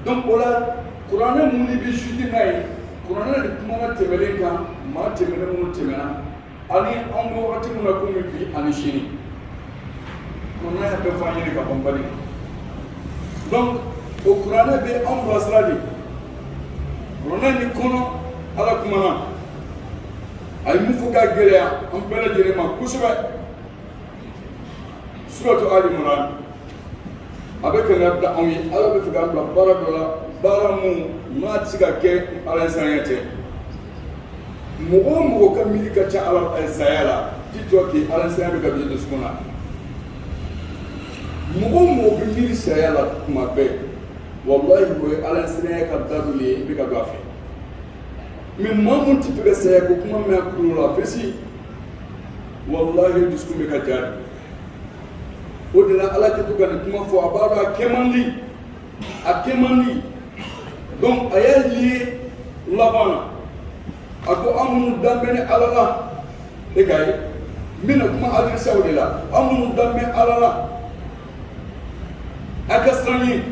donc voilà kuranɛ mun ni bɛ suti n'a ye kuranɛ de kumana tɛmɛlen kan maa tɛmɛnen minnu tɛmɛna ani an bɛ wagati min na komi bi ani sini kuranɛ bɛɛ fɔ an ye ka ban bali donc o kuranɛ bɛ an bilasira de kuranɛ ni kɔnɔ ala kumana a ye mun fɔ ka gɛlɛya an bɛɛ lajɛlen ma kosɛbɛ suratu ali imran a bɛ kɛnɛ bila anw ye ala bɛ fɛ k'an bila baara dɔ la baara mun n'a tɛ se ka kɛ ala nsanya tɛ mɔgɔ o mɔgɔ ka miiri ka ca ala nsanya la ti jɔ k'i ala nsanya bɛ ka bin dusukun na mɔgɔ o mɔgɔ bɛ miiri saya la tuma bɛɛ walahi o ye ala nsanya ka dadulu ye i bɛ ka don a fɛ mais maa mun tɛ fɛ ka saya ko kuma mɛn a kulo la fesi walahi dusukun bɛ ka jaabi o de la ala tɛ to ka nin kuma fɔ a b'a dɔn a kɛ man di a kɛ man di donc a y'a lié laban na a ko an minnu danbɛ ni ala la e ka ye n bɛna kuma adressaw de la an minnu danbɛ ala la a ka siran ye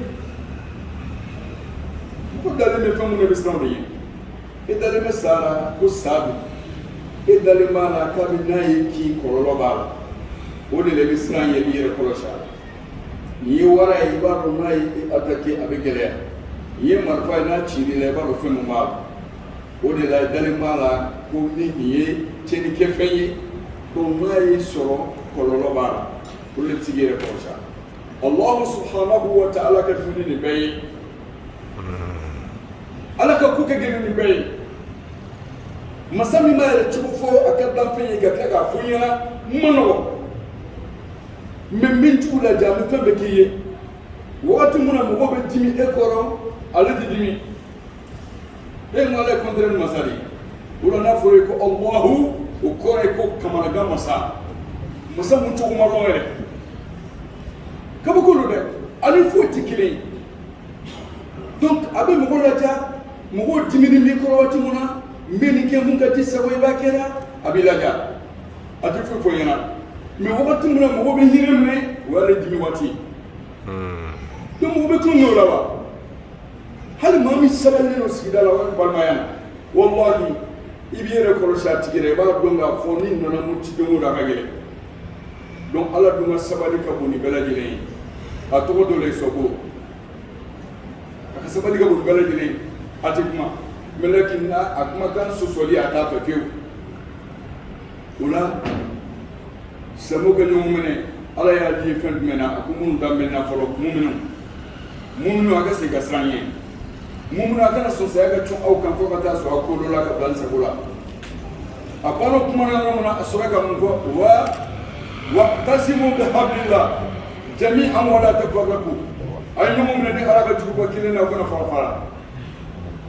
ko dalen bɛ fɛn minnu bɛ siran de ye e dalen bɛ sa la ko sa don e dalen b'a la k'a bɛ n'a ye k'i kɔlɔlɔ b'a la o de la i bɛ siran ye i yɛrɛ kɔlɔsi a la n'i ye wara ye i b'a dɔn n'a ye attaqué a bɛ gɛlɛya n'i ye marifa ye n'a cir'i la i b'a dɔn fɛn min b'a la o de la i dalen b'a la ko ni nin ye tiɲɛnikɛfɛn ye donc n'a y'i sɔrɔ kɔlɔlɔ b'a la o de bɛ se k'i yɛrɛ kɔlɔsi a la Allahu subhanahu wa ta'ala ka jugu ni nin bɛɛ ye ala ka ko ka gɛlɛn nin bɛɛ ye masa min b'a yɛrɛ cogo fɔ a ka danfɛn ye ka tila k'a fɔ n ɲɛna n ma nɔgɔn mais n bɛ n jugu lajɛ an bɛ fɛn bɛɛ k'i ye wagati min na mɔgɔw bɛ dimi e kɔrɔ ale tɛ dimi e n ala ye kɔntɛrɛ ni masa de ye o la n'a fɔra ye ko Allahu o kɔrɔ ye ko kamanagan masa masa mun cogo ma dɔn yɛrɛ kabako don dɛ ani foyi tɛ kelen ye donc a bɛ mɔgɔw laja mɔgɔw dimini b'i kɔrɔ waati min na n bɛ nin kɛ mun ka di sago i b'a kɛ la a b'i laja a tɛ foyi fɔ ɲɛna mais wagati min na mɔgɔw bɛ hinɛ minɛ o y'ale dimi waati donc mɔgɔw bɛ tulonkɛ o la wa hali maa min sabalilen don sigida la wali balimaya na wallahi i b'i yɛrɛ kɔlɔsi a tigi la i b'a dɔn k'a fɔ ni nana mun ci don o don a ka gɛlɛn donc ala dun ka sabali ka bon ni bɛɛ lajɛlen ye a tɔgɔ dɔ la ye sɔko a ka sabali ka bon ni bɛɛ lajɛlen ye a tɛ kuma mɛlɛki na a kumakan sɔsɔli a t'a fɛ fiyewu o la silamɛw ka ɲɔgɔn minɛ ala y'a di fɛn jumɛn na a ko minnu danbɛnna fɔlɔ muminun a ka segin ka siran ɲɛ muminun a kana sɔn saya ka cun aw kan fo ka taa sɔrɔ a ko dɔ la ka bila n sago la a banna kuma na yɔrɔ min na a sɔrɔ ka mun fɔ wa'tasimu bihablillah jami'an wa la tafarraqu ay ñoom ne di ala ka jugu ko kile na ko na fara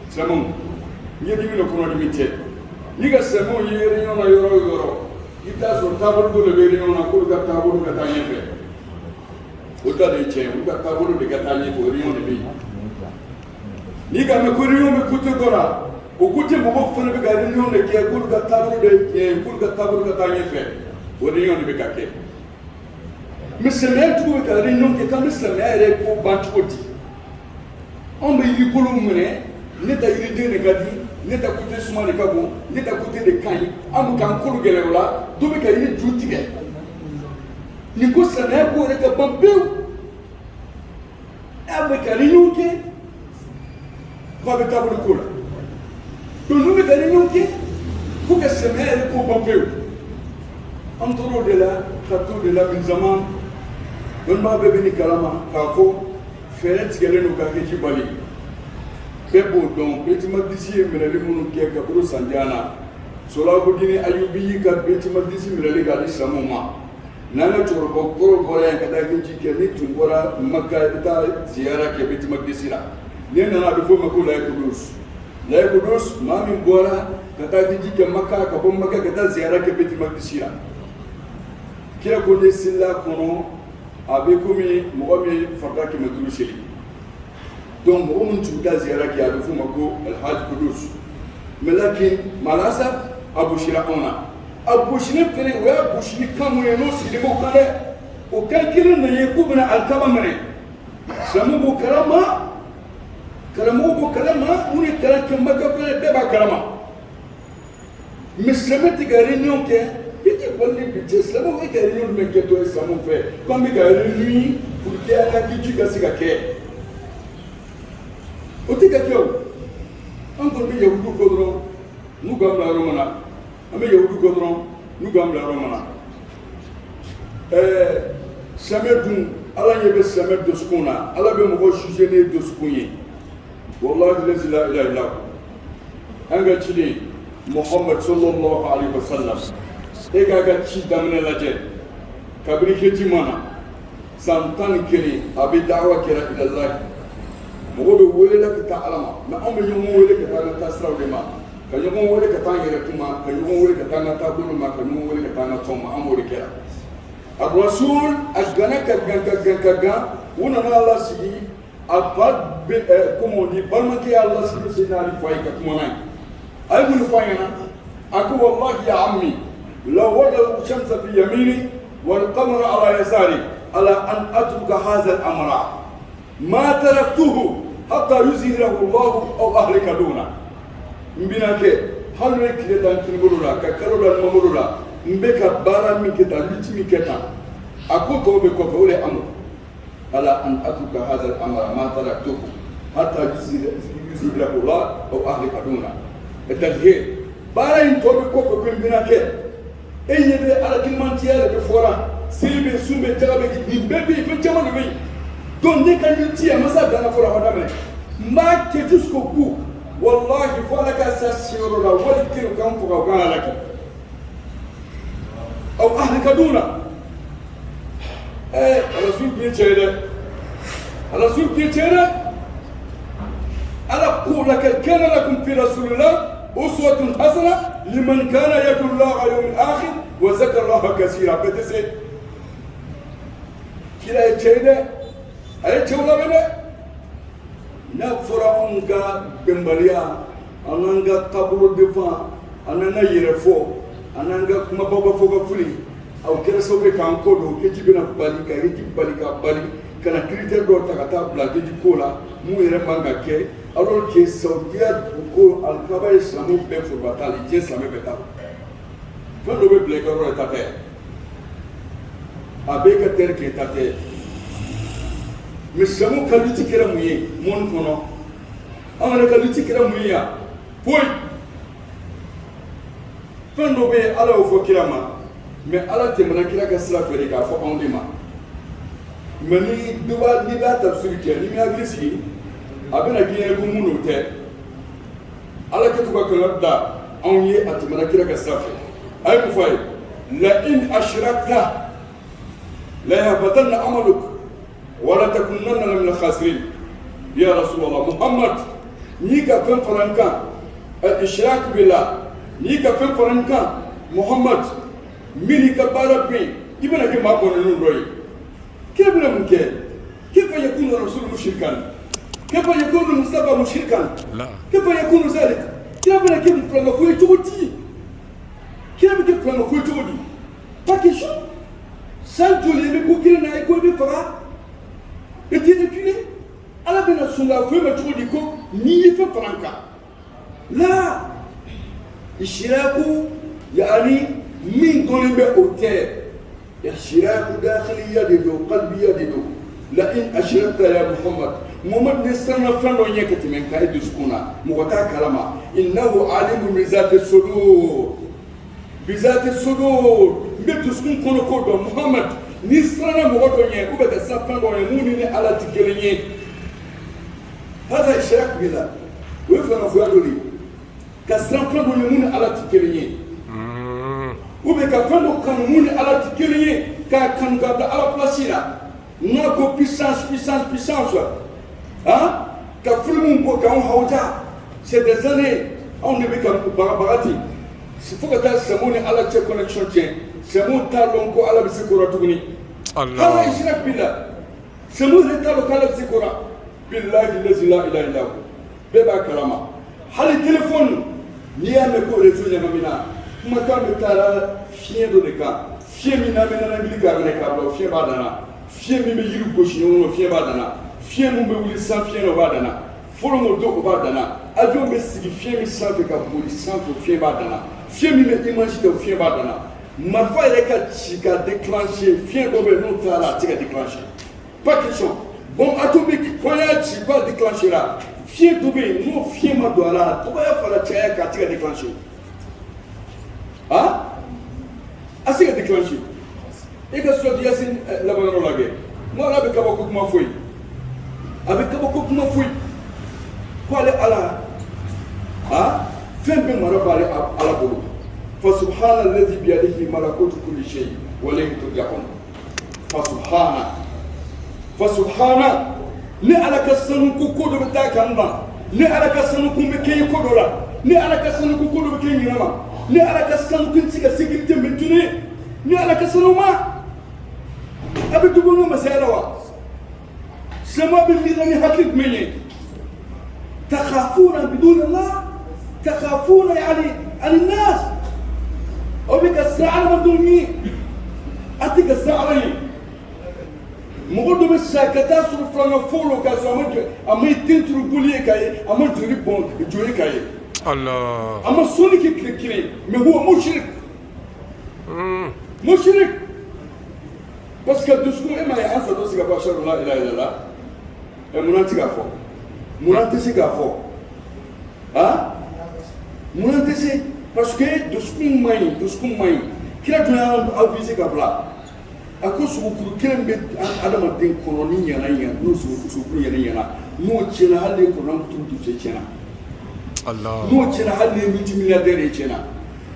sama ñi di mi no ko di mi te ñi ga sama yi réunion na yoro ita so table do le réunion na ko ga table ga ta ñefe o ta de che o ga table de ga ta ñefe réunion de bi ñi ga me ko réunion me kutu gora o kutu mo ko fone be ga réunion de ke ko ga table de ko ga table ga ta ñefe o réunion de ka kɛ mais silamɛya cogo bɛ ka réunion kɛ k'an bɛ silamɛya yɛrɛ ko ban cogo di anw bɛ yiri bolo minɛ ne ta yiriden de ka di ne ta côté suma de ka bon ne ta côté de ka ɲi an bɛ k'an kolo gɛlɛya o la dɔ bɛ ka yiri ju tigɛ nin ko silamɛya ko yɛrɛ ka ban pewu a bɛ ka réunion kɛ k'a bɛ taabolo ko la donc n'u bɛ ka réunion kɛ pour que silamɛya yɛrɛ ko ban pewu an tora o de la ka to de la bin zaman dɔnnibaga bɛɛ bɛ ni kalama k'a fɔ fɛɛrɛ tigɛlen don ka hiji bali bɛɛ b'o dɔn bɛtimadisi ye minɛli minnu kɛ ka bolo sandiya na solahuddin ayubi y'i ka bɛtimadisi minɛli k'a di silamɛw ma n'an ka cɛkɔrɔba kɔrɔ bɔra yan ka taa hiji kɛ ni tun bɔra maka i bɛ taa ziyara kɛ bɛtimadisi la ne nana a bɛ fɔ o ma ko layikudus layikudus maa min bɔra ka taa hiji kɛ maka ka bɔ maka ka taa ziyara kɛ bɛtimadisi la kira ko ne sila kɔnɔ a bɛ komi mɔgɔ min farida 500 seli donc mɔgɔ min tun bɛ taa ziyara kɛ a bɛ f'o ma ko alhaji kudus mais lakin malasa a gosira anw na a gosili fɛnɛ o y'a gosili kan mun ye n'o sigilen b'o kan dɛ o kan kelen de ye k'u bɛna alikaba minɛ silamɛw b'o kalama karamɔgɔ bɔ kalama mun ye kalan kɛ maka fɛnɛ bɛɛ b'a kalama mais silamɛ tɛ ka réunion kɛ i tɛ bɔli bi cɛ silamɛw e ka réunion min kɛ tɔ ye silamɛw fɛ k'an bɛ ka réunion pour que an ka kiti ka se ka kɛ o tɛ ka kɛ o an kɔni bɛ yahudu kɔ dɔrɔn n'u k'an bila yɔrɔ min na an bɛ yahudu kɔ dɔrɔn n'u k'an bila yɔrɔ min na silamɛ dun ala ɲɛ bɛ silamɛ dusukun na ala bɛ mɔgɔ juger ne dusukun ye wallahi la ilaha illa an ka ciden Muhammad sallallahu alaihi wasallam e k'a ka ci daminɛ lajɛ kabini hejima na san 11 a bɛ da'awa kɛra ilallahi mɔgɔ bɛ welela ka taa ala ma mais anw bɛ ɲɔgɔn wele ka taa an ka taasiraw de ma ka ɲɔgɔn wele ka taa an yɛrɛ kuma ka ɲɔgɔn wele ka taa an ka taabolo ma ka ɲɔgɔn wele ka taa an ka tɔn ma an b'o de kɛra ar-rasul a gana ka gan u nana ala sigi a fa comme on dit balimakɛ ala sigi sen n'ale fa ye ka kuma n'a ye a ye mun fɔ an ɲɛna a ko wallahi ya ammi law wada'u shamsa fi yamini wal qamara ala yasari ala an atruka hadha al-amra ma taraktuhu hatta yuzhirahu Allah aw ahlika duna mbina ke halu ye tile tan kinibolo la ka kalo la mamolo la mbe ka baara min kɛ tan luti min kɛ tan a ko tɔw bɛ kɔfɛ o de amr ala an atruka hadha al-amra ma taraktuhu hatta yuzhirahu Allah aw ahlika duna c'est-à-dire baara in tɔ bɛ kɔfɛ ko mbina kɛ e ɲɛ bɛ alakimantiya de bɛ fɔra seli bɛ sun bɛ jaga bɛ nin bɛɛ bɛ yen fɛn caman de bɛ yen donc ne ka luti a masa danna fɔra hɔ daminɛ n b'a kɛ jusqu'au bout wallahi fo ala ka sa siyɔrɔ la wali kelen kan faga o kan ala kɛ aw ahlika duna rasul tun ye cɛ ye dɛ rasul tun ye cɛ ye dɛ ala ko laqad kana lakum fi rasulillah uswatun hasana liman kana yarju llaha wal yawmil akhir wa zakara allaha kaseera bɛɛ tɛ se kira ye cɛ ye dɛ a ye cɛw labɛn dɛ n'a fɔra anw ka bɛnbaliya an n'an ka taabolo defan an n'an ka yɛrɛfɔ an n'an ka kumabaw b'a fɔ ka fili aw kɛra sababu ye k'an kɔ don heji bɛna bali ka heji bali ka bali ka na critère dɔw ta ka taa bila heji ko la mun yɛrɛ man ka kɛ alors que saudiya ko alikaba ye silamɛw bɛɛ forobata le diɲɛ silamɛ bɛɛ ta fɛn dɔ bɛ bila i ka yɔrɔ ye ta tɛ a b'e ka terre kɛ ta tɛ mais silamɛw ka lutte kɛra mun ye monde kɔnɔ anw yɛrɛ ka lutte kɛra mun ye yan foyi fɛn dɔ bɛ yen ala y'o fɔ kira ma mais ala tɛmɛna kira ka sira fɛ de k'a fɔ anw de ma mais n'i b'a tafsiri kɛ n'i m'i hakili sigi a bɛna k'i ɲɛna ko mun n'o tɛ ala kɛ to ka kankari da anw ye a tɛmɛna kira ka sira fɛ a ye mun fɔ a ye la in ashrakta la yahbatanna amaluk wala takunanna min al-khasirin ya rasulallah muhammad ni ka fɛn fara n kan al-ishrak billah ni ka fɛn fara n kan muhammad min ka baara bɛ yen i bɛna kɛ maa bɔnɛnen dɔ ye kira bɛna mun kɛ kayfa yakunu rasul mushrikan kayfa yakunu mustafa mushrikan kayfa yakunu zalik kira bɛna kɛ filanan ko ye cogo di kira bɛ kɛ filanan ko ye cogo di pas question san joli i bɛ ko kelen na i ko i bɛ faga et tu es reculé ala bɛna sɔn k'a fɔ e ma cogo di ko n'i ye fɛn fara n kan la ishiraku yaani min dɔnnen bɛ o tɛ ishiraku dakhiliya de don qalbiya de don la in ashrakta ya muhammad ne siranna fɛn dɔ ɲɛ ka tɛmɛ n kan e dusukun na mɔgɔ t'a kalama innahu alimun bi zati sudur n bɛ dusukun kɔnɔ ko dɔn muhammad ni siranna mɔgɔ dɔ ɲɛ ou bien ka siran fɛn dɔ ɲɛ mun ni ala tɛ kelen ye hada ishrak billah o ye filananfoya dɔ de ye ka siran fɛn dɔ ɲɛ mun ni ala tɛ kelen ye ou bien ka fɛn dɔ kanu mun ni ala tɛ kelen ye k'a kanu k'a bila ala place la n'a ko puissance hein ka filimu bɔ k'anw hawuja c'est des années anw de bɛ ka bagabaga ten fo ka taa sɛmu ni ala cɛ connexion tiɲɛ sɛmu t'a dɔn ko ala bɛ se kora tuguni hada ishrak billah sɛmu yɛrɛ t'a dɔn ko ala bɛ se kora billahi lazi la ilaha illa hu bɛɛ b'a kalama hali téléphone n'i y'a mɛn ko réseau ɲagamina kumakan bɛ taara fiɲɛ dɔ de kan fiɲɛ min n'a bɛ nanagili k'a minɛ k'a bila fiɲɛ b'a danna fiɲɛ min bɛ yiri gosi ɲɔgɔn na fiɲɛ b'a danna fiɲɛ min bɛ wuli san fiɲɛ dɔ b'a danna folo do ko ba dana avion be sigi fiye mi sanfɛ ka boli sanfɛ fiye ba dana fiye mi bɛ image de fiye ba dana marifa yɛrɛ ka ci ka déclencher fiye dɔ bɛ n'o t'a la a tɛ ka déclencher pas question bon atomique quand y'a ci ba déclencher la fiye dɔ bɛ yen n'o fiye ma don a la dɔgɔya fara caya k'a tɛ ka déclencher ah a se ka déclencher e ka sɔrɔ yasin laban yɔrɔ la kɛ mo ala bɛ kabako kuma foyi a bɛ kabako kuma foyi ko ale ala ah fɛn bɛɛ mara b'ale ala bolo fa subhana alladhi biyadihi malakutu kulli shay wa ilayhi turja'un fa subhana ni ala ka sanu ko dɔ bɛ taa kan ban ni ala ka sanu kun bɛ kɛ ko dɔ la ni ala ka sanu ko dɔ bɛ kɛ ɲinama ni ala ka sanu kun tɛ ka sécurité maintenir ni ala ka sanu ma a bɛ dugu ŋa masaya la wa sama bɛ miiri ni hakili jumɛn ye takhafuna bidun Allah takhafuna yani an-nas aw bɛ ka siran adamadenw ɲɛ a tɛ ka siran ala ɲɛ mɔgɔ dɔ bɛ sa ka taa sɔrɔ filanan fɔlɔ k'a sɔrɔ a ma tenturu boli ye k'a ye a ma joli bɔn joli k'a ye a ma sɔnni kɛ tile kelen mais huwa mushrik parce que dusukun e ma ye an sa dɔ se ka bɔ ashhadu an la ilaha illallah munna tɛ k'a fɔ munna tɛ se k'a fɔ ah munna tɛ se parce que dusukun man ɲi kira tun y'a avisé ka bila a ko sogokuru kelen bɛ adamaden kɔnɔ ni ɲana n'o sogokuru ɲana n'o tiɲɛna hali ni kɔnɔ turu cɛ tiɲɛna n'o tiɲɛna hali ni multimilliardaire ye tiɲɛna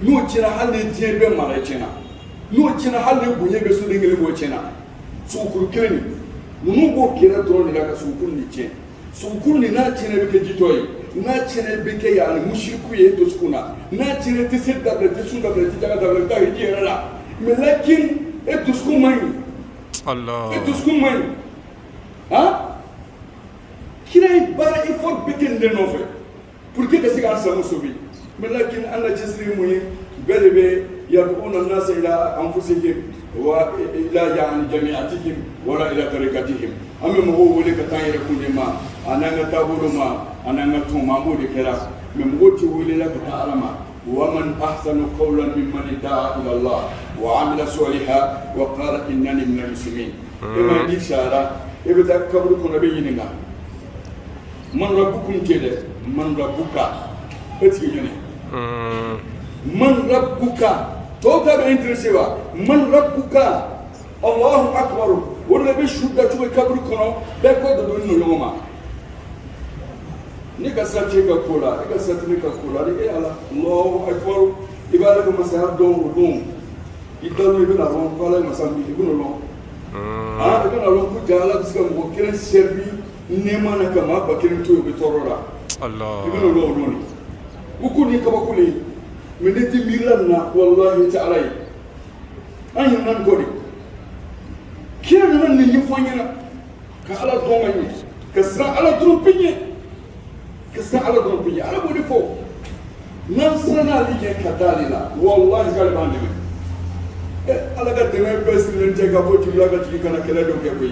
n'o tiɲɛna hali ni diɲɛ bɛɛ mara ye tiɲɛna n'o tiɲɛna hali ni bonya bɛ soden kelen bɔ tiɲɛna sogokuru kelen nin ninnu b'o kɛlɛ dɔrɔn de la ka sogokuru nin tiɲɛ sogokuru nin n'a tiɲɛna i bɛ kɛ jitɔ ye n'a tiɲɛna i bɛ kɛ yani musiriku ye dusukun na n'a tiɲɛna i tɛ se dabila i tɛ sun dabila i tɛ jaga dabila i bɛ taa hiji yɛrɛ la mais lakin e dusukun man ɲi e dusukun man ɲi ah kira ye baara effort bɛɛ kɛ nin de nɔfɛ pour que ka se k'an sago sauver mais lakin an ka cɛsiri ye mun ye bɛɛ de bɛ yad'una an-nasa ila anfusihim wa ila yani jami'atihim wala ila tariqatihim an bɛ mɔgɔw wele ka taa an yɛrɛ kun de ma a n'an ka taabolo ma a n'an ka tɔn ma an b'o de kɛra mais mɔgɔw tɛ welela ka taa ala ma ومن أحسن قولا ممن دعا إلى الله وعمل صالحا وقال إنني من المسلمين إما دي شارع إبدا كبركم نبينا من ربكم كده من ربك أتيجي من ربك توتا بإنترسيوا من ربك الله أكبر ولا بيشودا تقول كبركم بكو دون يوما ni ka sati ka kola ni ka sati ka kola ni e ala Allahu akbar ibada ko masaya don don idalu ibn aron kola masambi ibn lo ibn aron ku jala biska mo kelen servi nema na kama bakirin to be torora Allah ibn lo don ku ni ka bakuli miniti milan na wallahi ta'ala an nan godi kira nan ni fonyana ka ala don ngani ka sa ala drum pinye كسر على ضربية على بودي فوق نصرنا ليجي كدالنا والله قال ما عندي على قد ما بس نرجع كفوت ولا كذي كنا كلا دوك يبي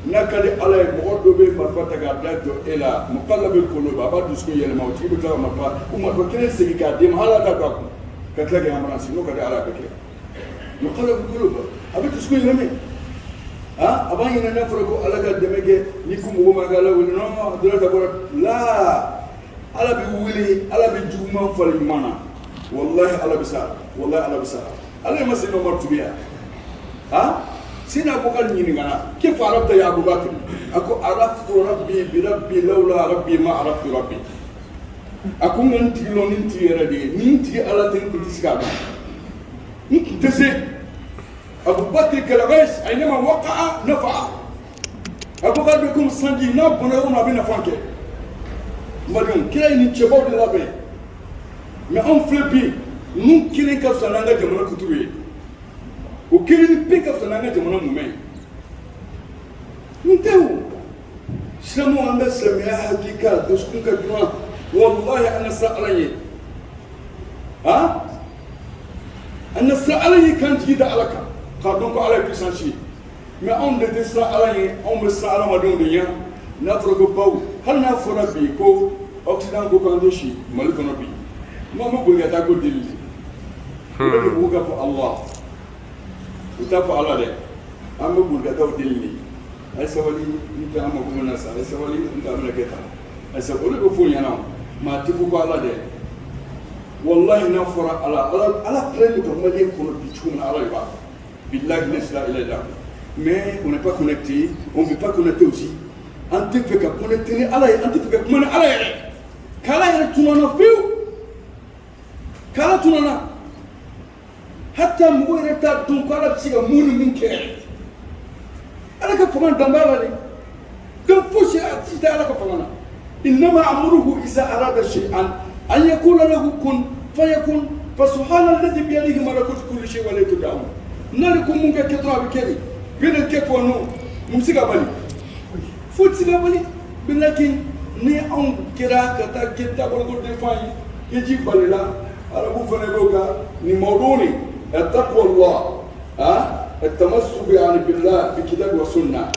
نكالي على مقدو بين مرفأ تقابل جو إلى مقلب القلوب أبى دسكو يلماو تيجي بتلا مرفأ ومرفأ كنا سيجي كاديم هلا كذاك كتلاقي هم راسينو كذا على بكرة مقلب القلوب أبى دسكو يلمي أبغى ينام فرقو على قد ما جه نيكم هو ما قاله ولنا دولة تقول لا على بيقولي على بيجوما فاليمانا والله على بسار والله على بسار على ما سينو مرتبيا سينا أبو قال نينغنا كيف عرفت يا أبو بكر أكو عرفت ربي بربي لولا ربي ما عرفت ربي أكو ننتي لو ننتي ردي ننتي على تنكتي سكابا نكتسي أبو بكر كالغيس أينما وقع نفع أبو بكر بكم سنجي ناب بنيرون أبي نفانك مديون كلا ينتشبه دلابي ما أم فلبي نون كلا كفسنا جمانا كتوي وكلا نبي كفسنا جمانا ممين نتهو سلموا عند السلام يا حقيقة دسكون كجنا والله أنا سألني أنا سألني كانت جدا علىك قادم على كيسانشي ما أم لتسرع علي أم بسرع على ما دون دنيا n'a fɔra ko baw hali n'a fɔra bi ko Occident ko k'an tɛ si Mali kɔnɔ bi n'an bɛ boli ka taa ko delili o de b'u ka fɔ Allah u t'a fɔ Allah dɛ an bɛ boli ka taa o delili a ye sabali n tɛ an mako bɛ na sa a ye sabali n tɛ an bɛna kɛ tan a ye sabali o de bɛ fɔ ɲɛna maa tɛ fɔ ko Allah dɛ wallahi n'a fɔra Allah filɛ nin ka Malien kɔnɔ bi cogo min na Allah de b'a billahi la ilaha illa mais on n'est pas connecté on ne veut pas connecter aussi an tɛ fɛ ka connecter ni Allah ye an tɛ fɛ ka kuma ni Allah yɛrɛ k'Ala yɛrɛ tunana fiyewu k'Ala tunana hatta mɔgɔ yɛrɛ t'a dɔn ko Ala bɛ se ka mun ni mun kɛ Ala ka fanga dan b'a la de donc fosi tɛ Ala ka fanga na innama amruhu iza arada shay'an an yaqula lahu kun fayakun fa subhana alladhi bi yadihi malakutu kulli shay'in wa la tud'un n'ale ko mun ka kɛ dɔrɔn a bɛ kɛ de bɛnɛ kɛ fɔ no mun se ka bali fo ti se ka bali bilahi ni anw kɛra ka taa kɛ taabolo defan ye hiji balila arabu fana b'o kan ni mawduni attaqwa Allah التمسك يعني بالله بكتاب والسنة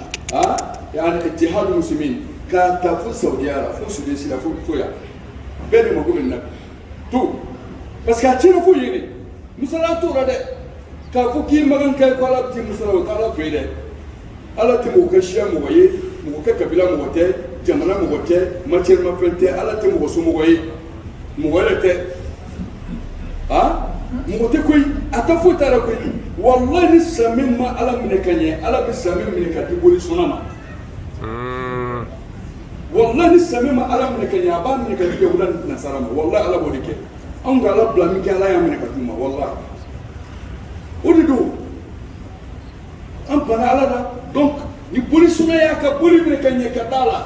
يعني اتحاد المسلمين كتافو السعودية فو سوديسي لا فو فويا بين ما قول النبي تو بس كاتيرو فو يني مسلا تو رده كافو كي مغان كاي كولا بتي مسلا وتعالى فيده على تيمو كشيا مويه مو ككبيلا موته جمالا موته ماتير ما فنته على تيمو سو مويه موالته موته كوي اتافو تارا كوي والله نسمي ما على من كنيه على بسمي من كتي بولي سونما والله نسمي ما على من كنيه ابا من كتي ولا نصارى والله على بوديك ان على بلامي كلا يا من كتي والله ودو ان بنا على ده دونك ni بولي سونيا كبولي من كنيه كدالا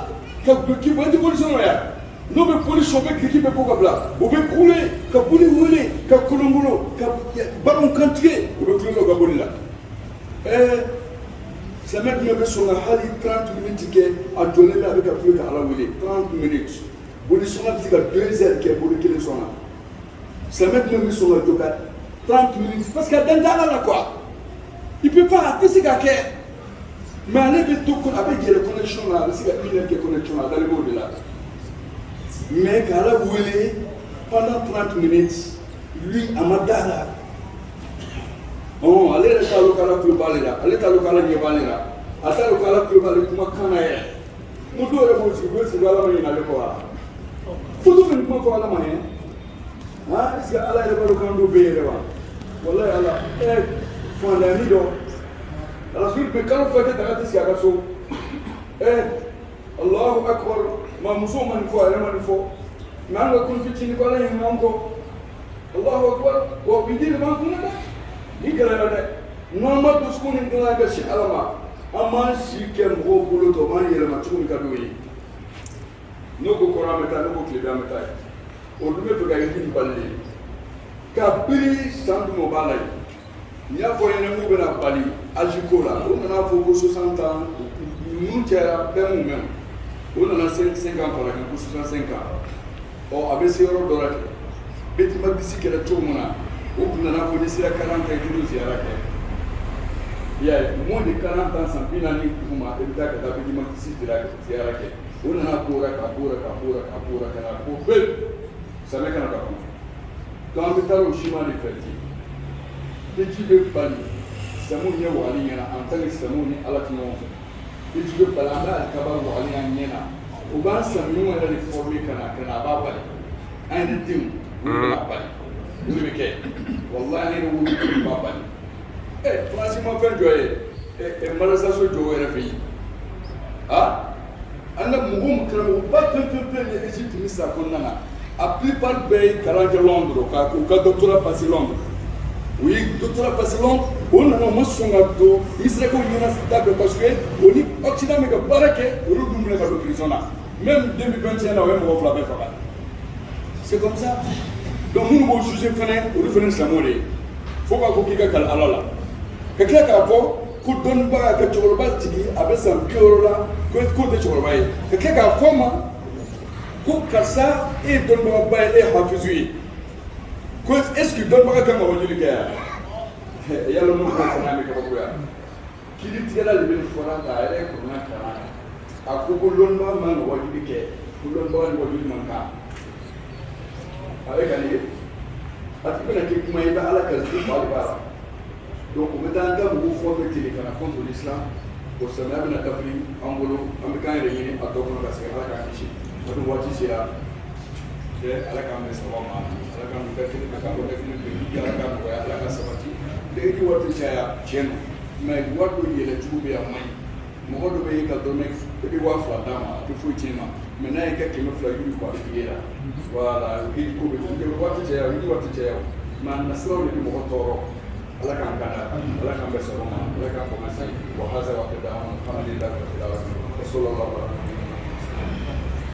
كبكي بودي بولي سونيا no be police be kiki be ko kabla o be kule ka buli wele ka kulungulo ka baron kantige o be kulo ka buli la samet me be songa hali 30 minutes ke a donné me avec ka kulo ka ala wele 30 minutes buli songa tika 2 heures ke buli kile songa samet me be songa joka 30 minutes parce que dans la quoi il peut pas rater ce gars mais allez be to ko avec les connexions là c'est la une qui connexion là dans le monde là mais qu'Allah voulait pendant 30 minutes, lui, Amadara. Oh, allez, le Talokala Kubalera, allez, Talokala Yabalera, à Talokala Kubale Kumakana. Nous devons vous dire que Allah m'a dit faut tout venir pour Allah m'a dit. Ah, est-ce que Allah est le Balokando Bérewa? Wallah, Allah, eh, Fondanido. Alors, si vous pouvez quand vous faites un artiste à Gasso, Allahu Akbar. ma muso man fo ale man fo man ga kun fitini ko la yin man ko Allahu akbar wa bidil man kun da ni gara da non ma to skuni ngala ga shi alama amma shi ken go bulu to man yele ma tukun ka doyi no ko kora meta no ko klebe meta o dume to ga yin balle ka biri sandu mo balai ni a fo ene mu bena bali ajikola o na fo ko 60 ans nous tera be mu même on a 5 ans pour la pour 65 ans oh ABC euro dollar beti magisi kala chomona o kuna na ko desira 40 ans de ziara ke ya moins de 40 ans sans binani kuma ebita ka beti magisi de la ziara ke on a pura kana ko bel ça me kana ka quand bitaro shima de feti beti be bali samu ne wali yana an tani samu ne ala tino il veut pas la mal kabar wa ali anyena o ba sami wala ni former kana baba an dim baba ni ke wallahi ni wo baba ni franchement faire joye marasa so joye refi anda mugum kram ba pe ni Egypte ni sa konnana a plupart bay karanga Londres ka doctorat passé Londres oui doctorat passé Londres on a un songa do isre ko yina stable parce que on est occident mais que barake rudum le ka do prison là même 2021 là on va flabé fa c'est comme ça donc nous nous juger fene on fait ça molé faut pas ko kika kal alala que clair ka fo ko don ba ka choroba tigi abesa biorola ko de choroba yi que clair ka fo ma ko kasa et don ba e hafizui ko est-ce que don ba ka ma wajuli ka yalla no ko na me ko ya kili tigala le ben fora da ele ko na kana aku kulon ba man wajibi ke kulon ba wajibi man ka ale kan ye ati bena ke kuma ida ala ka zu ba ba donc on metan ga mu fo be tele kana contre l'islam au sama bena kafri ambolo amkan re yini atoko na se ala ka kishi wadu wati sia de ala ka me sawa ma ala ka mu kafri ka ko kafri ke ala ka ko ala ka sabati de di wati chaya cheno mais wadu yele tube ya mai mɔgɔ dɔ bɛ yen ka dɔrɔmɛ i bɛ 2000 d'a ma a tɛ foyi tiɲɛ ma mɛ n'a ye kɛ 200 yiri kɔ a bɛ tigɛ la voilà i ko bɛ kɛ waati caya yiri waati caya mɛ a nasiraw de bɛ mɔgɔ tɔɔrɔ ala k'an gana ala k'an bɛ sɔrɔ ma ala k'an kɔmɛ sa wa hasa wa kɛ da ma alhamdulilayi wa sallallahu